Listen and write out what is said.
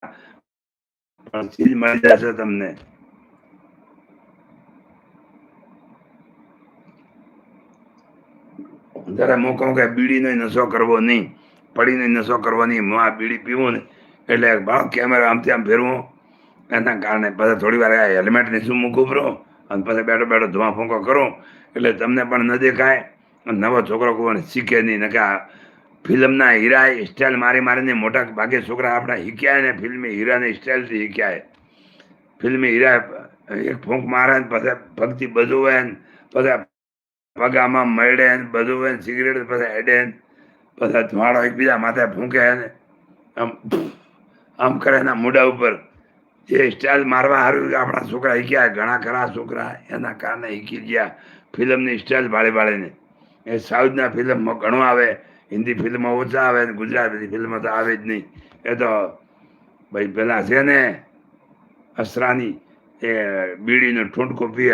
પણ ચીજ મળી જશે તમને. જયારે હું કહું કે બીડીનો નશો કરવો નહીં, પડીનો નશો કરવો નહીં, હું આ બીડી પીવું ને એટલે ભાવ કેમેરા આમથી આમ ફેરવું, એના કારણે પછી થોડી વાર હેલ્મેટ ને શું મૂકું બરો, અને પછી બેઠો બેઠો ધુઆ ફૂંકો કરું એટલે તમને પણ ન દેખાય. નવો છોકરો કોઈ શીખે નહીં ને કે ફિલ્મના હીરા સ્ટાઇલ મારી મારીને મોટા ભાગે છોકરા આપણા શીખ્યા ને ફિલ્મી હીરાની સ્ટાઇલથી શીખ્યા. ફિલ્મી હીરા એક ફૂંક મારે ને પછી ભક્તિ બધું હોય ને પછી પગામાં મળે ને બધું હોય, સિગરેટ પછી હેડે પછી ધુમાડો એકબીજા માથે ફૂંકે ને આમ આમ કરે એના મોઢા ઉપર જે સ્ટાઇલ મારવા સારું આપણા છોકરા શીખ્યા, ઘણા ખરા છોકરા એના કારણે શીખી ગયા ફિલ્મની સ્ટાઇલ ભાળે ભાળીને. એ સાઉથના ફિલ્મમાં ઘણું આવે, હિન્દી ફિલ્મમાં ઓછા આવે ને ગુજરાતી ફિલ્મમાં તો આવે જ નહીં. એ તો ભાઈ પેલા છે ને અસરાની એ બીડીનો ઠૂંઠકો પીએ